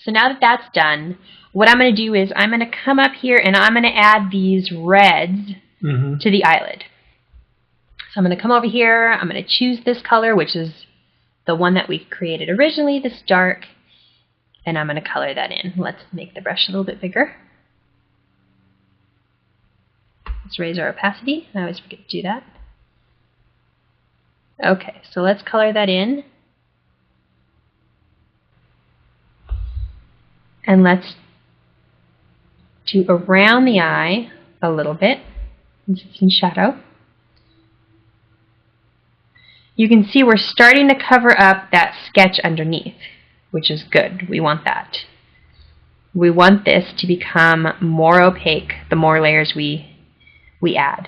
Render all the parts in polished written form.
So now that that's done, what I'm going to do is I'm going to come up here and I'm going to add these reds to the eyelid. So I'm going to come over here, I'm going to choose this color, which is the one that we created originally, this dark, and I'm going to color that in. Let's make the brush a little bit bigger. Let's raise our opacity. I always forget to do that. Okay, so let's color that in. And let's do around the eye a little bit, since it's in shadow. You can see we're starting to cover up that sketch underneath, which is good. We want that. We want this to become more opaque the more layers we add.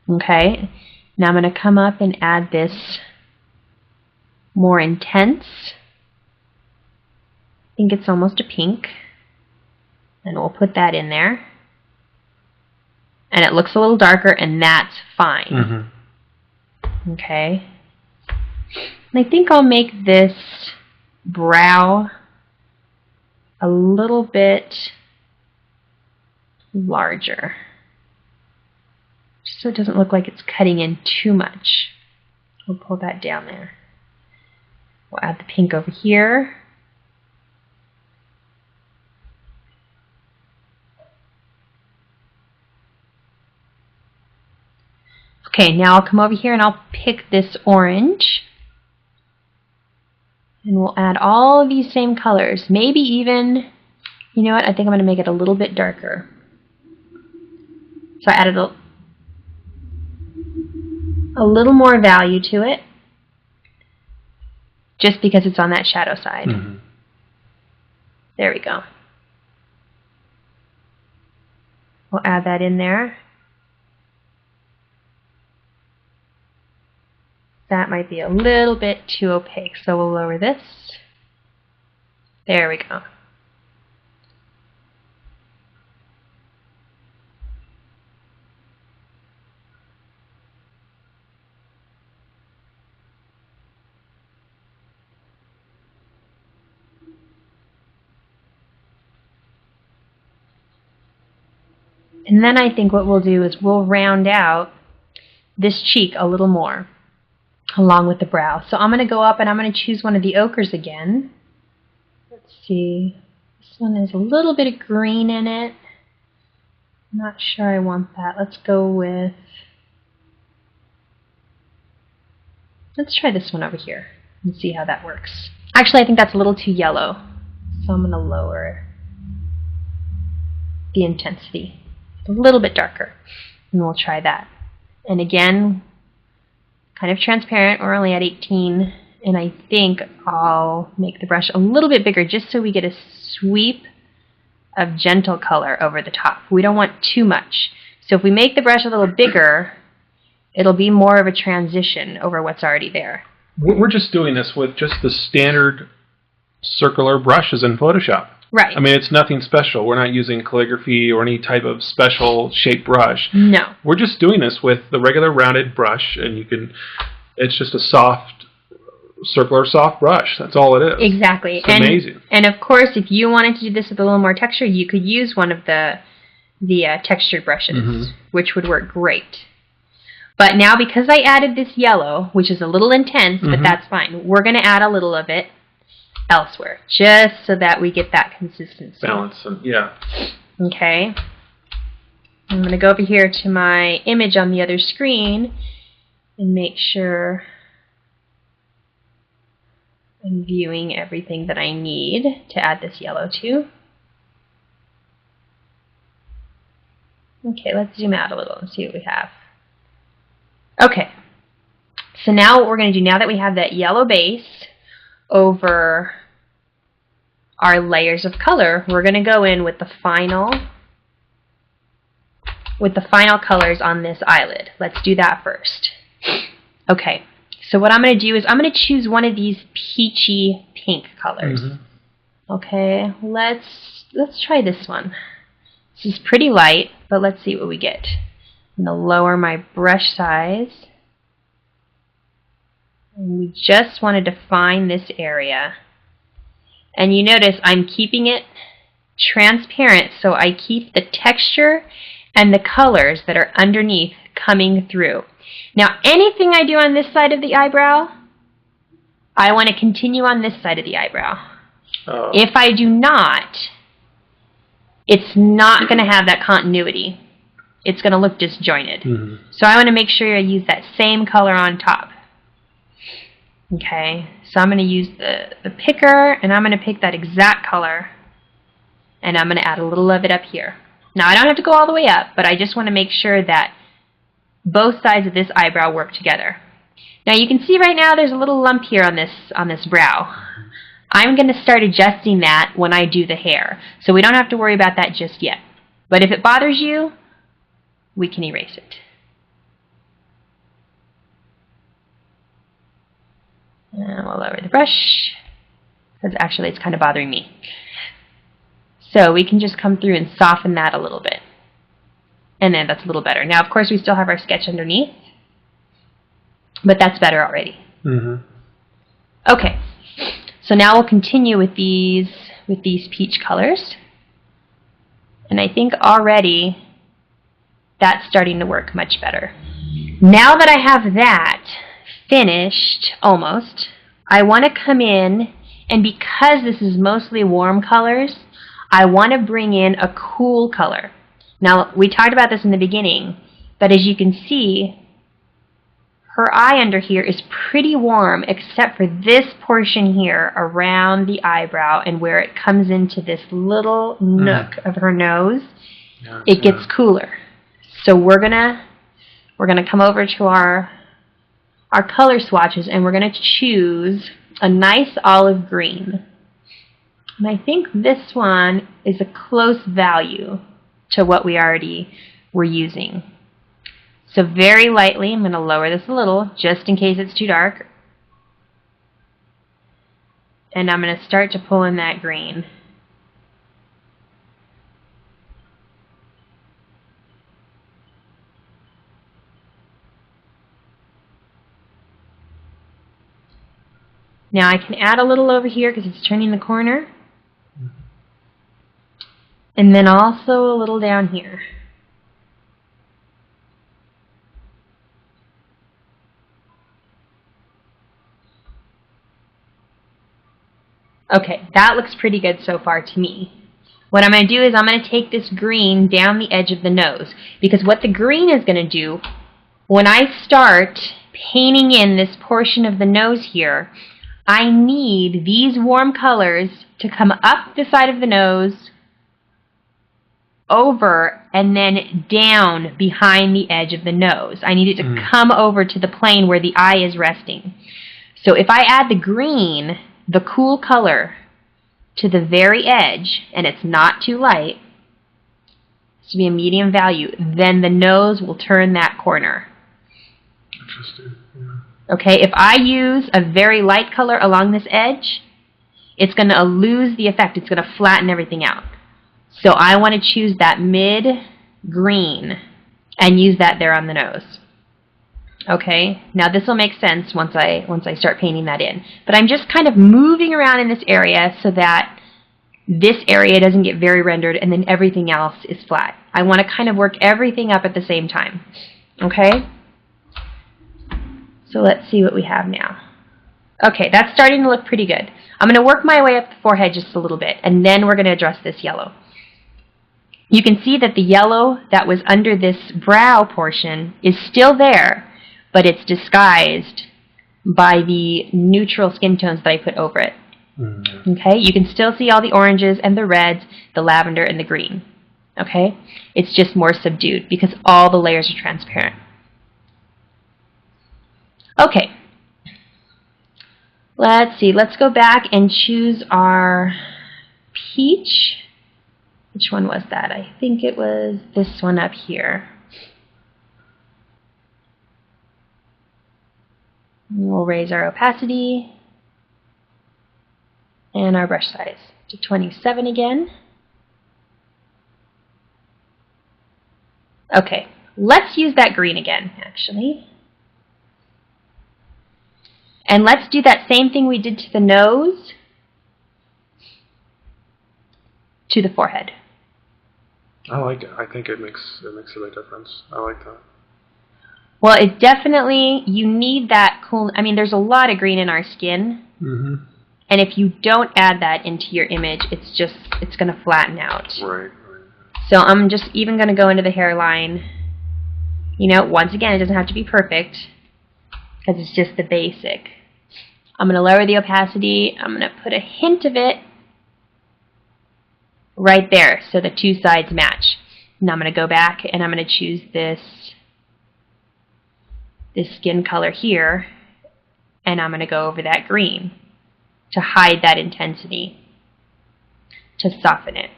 Okay? Now I'm going to come up and add this more intense. I think it's almost a pink. And we'll put that in there. And it looks a little darker, and that's fine. Okay? And I think I'll make this brow a little bit larger, just so it doesn't look like it's cutting in too much. We'll pull that down there. We'll add the pink over here. Okay, now I'll come over here and I'll pick this orange. And we'll add all of these same colors. Maybe even, you know what, I think I'm going to make it a little bit darker. So I added a little more value to it, just because it's on that shadow side. There we go. We'll add that in there. That might be a little bit too opaque, so we'll lower this. There we go. And then I think what we'll do is we'll round out this cheek a little more, along with the brow. So I'm going to go up and I'm going to choose one of the ochres again. Let's see. This one has a little bit of green in it. I'm not sure I want that. Let's go with... Let's try this one over here and see how that works. Actually, I think that's a little too yellow. So I'm going to lower the intensity. A little bit darker. And we'll try that. And again, kind of transparent. We're only at 18, and I think I'll make the brush a little bit bigger just so we get a sweep of gentle color over the top. We don't want too much. So if we make the brush a little bigger, it'll be more of a transition over what's already there. We're just doing this with just the standard circular brushes in Photoshop. Right. I mean, it's nothing special. We're not using calligraphy or any type of special shaped brush. No. We're just doing this with the regular rounded brush, and you can, it's just a soft, circular soft brush. That's all it is. Exactly. It's amazing. And of course, if you wanted to do this with a little more texture, you could use one of the textured brushes, which would work great. But now, because I added this yellow, which is a little intense, but that's fine, we're going to add a little of it elsewhere, just so that we get that consistency. Balance, and yeah. Okay. I'm going to go over here to my image on the other screen and make sure I'm viewing everything that I need to add this yellow to. Okay, let's zoom out a little and see what we have. Okay, so now what we're going to do, now that we have that yellow base over our layers of color, we're going to go in with the final colors on this eyelid. Let's do that first. Okay, so what I'm going to do is I'm going to choose one of these peachy pink colors. Okay, let's try this one. This is pretty light, but let's see what we get. I'm going to lower my brush size. And we just want to define this area. And you notice I'm keeping it transparent, so I keep the texture and the colors that are underneath coming through. Now, anything I do on this side of the eyebrow, I want to continue on this side of the eyebrow. Oh. If I do not, it's not going to have that continuity. It's going to look disjointed. Mm-hmm. So I want to make sure I use that same color on top. Okay, so I'm going to use the picker, and I'm going to pick that exact color, and I'm going to add a little of it up here. Now, I don't have to go all the way up, but I just want to make sure that both sides of this eyebrow work together. Now, you can see right now there's a little lump here on this brow. I'm going to start adjusting that when I do the hair, so we don't have to worry about that just yet. But if it bothers you, we can erase it. And we'll lower the brush, because actually it's kind of bothering me. So we can just come through and soften that a little bit. And then that's a little better. Now, of course, we still have our sketch underneath, but that's better already. Mm-hmm. Okay, so now we'll continue with these peach colors. And I think already that's starting to work much better. Now that I have that finished, almost, I want to come in, and because this is mostly warm colors, I want to bring in a cool color. Now, we talked about this in the beginning, but as you can see, her eye under here is pretty warm, except for this portion here around the eyebrow and where it comes into this little nook of her nose. Yeah, it gets cooler. So we're gonna come over to our color swatches, and we're going to choose a nice olive green. And I think this one is a close value to what we already were using. So very lightly, I'm going to lower this a little, just in case it's too dark. And I'm going to start to pull in that green. Now I can add a little over here because it's turning the corner. And then also a little down here. Okay, that looks pretty good so far to me. What I'm going to do is I'm going to take this green down the edge of the nose, because what the green is going to do, when I start painting in this portion of the nose here, I need these warm colors to come up the side of the nose, over, and then down behind the edge of the nose. I need it to come over to the plane where the eye is resting. So if I add the green, the cool color, to the very edge, and it's not too light, it's to be a medium value, then the nose will turn that corner. Interesting. Yeah. Okay, if I use a very light color along this edge, it's going to lose the effect. It's going to flatten everything out. So I want to choose that mid-green and use that there on the nose. Okay, now this will make sense once I start painting that in. But I'm just kind of moving around in this area so that this area doesn't get very rendered and then everything else is flat. I want to kind of work everything up at the same time. Okay? So let's see what we have now. Okay, that's starting to look pretty good. I'm going to work my way up the forehead just a little bit, and then we're going to address this yellow. You can see that the yellow that was under this brow portion is still there, but it's disguised by the neutral skin tones that I put over it. Okay, you can still see all the oranges and the reds, the lavender and the green. Okay, it's just more subdued because all the layers are transparent. Okay, let's see, let's go back and choose our peach. Which one was that? I think it was this one up here. We'll raise our opacity and our brush size to 27 again. Okay, let's use that green again, actually. And let's do that same thing we did to the nose. to the forehead. I like it. I think it makes a big difference. I like that. Well, it definitely, you need that cool, I mean, there's a lot of green in our skin. Mm-hmm. And if you don't add that into your image, it's going to flatten out. Right. So I'm just even going to go into the hairline. You know, once again, it doesn't have to be perfect because it's just the basic. I'm going to lower the opacity. I'm going to put a hint of it right there so the two sides match. Now I'm going to go back and I'm going to choose this skin color here, and I'm going to go over that green to hide that intensity, to soften it.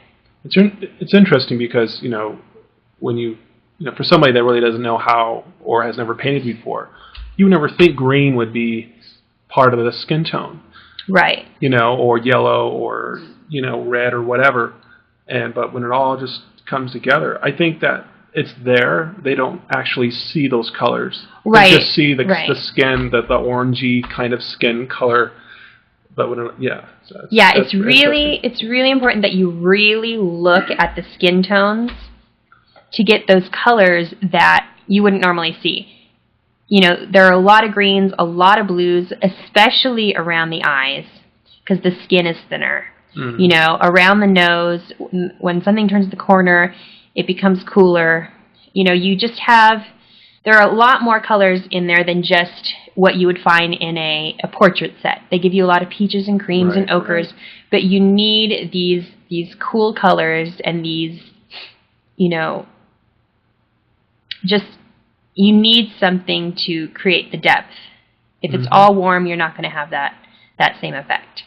It's interesting because, when you for somebody that really doesn't know how or has never painted before, you would never think green would be part of the skin tone. Right. Or yellow or, red or whatever. But when it all just comes together, I think that it's there. They don't actually see those colors. Right. They just see the skin, the orangey kind of skin color. But when it's really important that you really look at the skin tones to get those colors that you wouldn't normally see. There are a lot of greens, a lot of blues, especially around the eyes, because the skin is thinner. Mm-hmm. Around the nose, when something turns the corner, it becomes cooler. There are a lot more colors in there than just what you would find in a portrait set. They give you a lot of peaches and creams and ochres, but you need these cool colors and these, you need something to create the depth. If it's all warm, you're not going to have that same effect.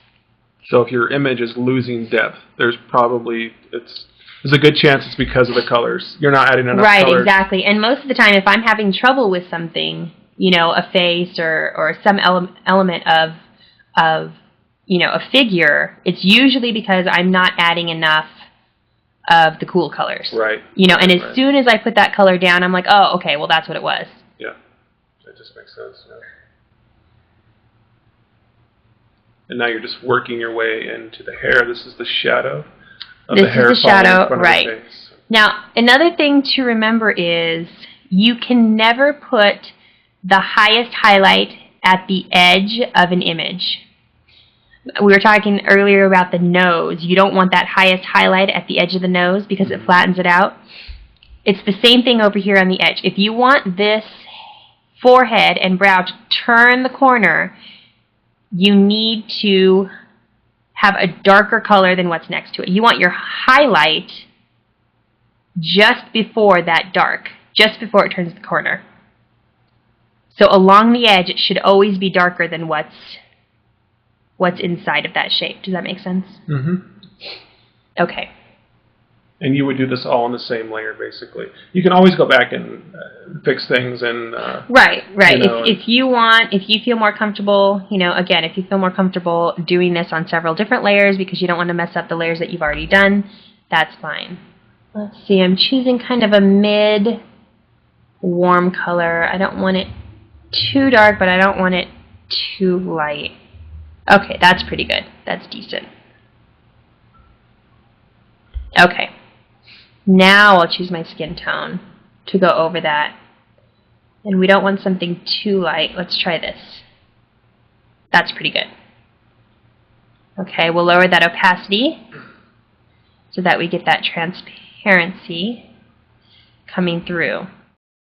So if your image is losing depth, there's a good chance it's because of the colors. You're not adding enough colors. Right, exactly. And most of the time, if I'm having trouble with something, a face or some element of a figure, it's usually because I'm not adding enough of the cool colors. Right. And as soon as I put that color down, I'm like, oh, okay, well, that's what it was. Yeah, that just makes sense. Yeah. And now you're just working your way into the hair. This is the shadow of the hair. This is the shadow, right. Now, another thing to remember is you can never put the highest highlight at the edge of an image. We were talking earlier about the nose. You don't want that highest highlight at the edge of the nose because it flattens it out. It's the same thing over here on the edge. If you want this forehead and brow to turn the corner, you need to have a darker color than what's next to it. You want your highlight just before that dark, just before it turns the corner. So along the edge, it should always be darker than what's inside of that shape. Does that make sense? Mm-hmm. Okay. And you would do this all on the same layer, basically. You can always go back and fix things and... right. If you feel more comfortable, again, if you feel more comfortable doing this on several different layers because you don't want to mess up the layers that you've already done, that's fine. Let's see, I'm choosing kind of a mid-warm color. I don't want it too dark, but I don't want it too light. Okay, that's pretty good. That's decent. Okay. Now I'll choose my skin tone to go over that. And we don't want something too light. Let's try this. That's pretty good. Okay, we'll lower that opacity so that we get that transparency coming through.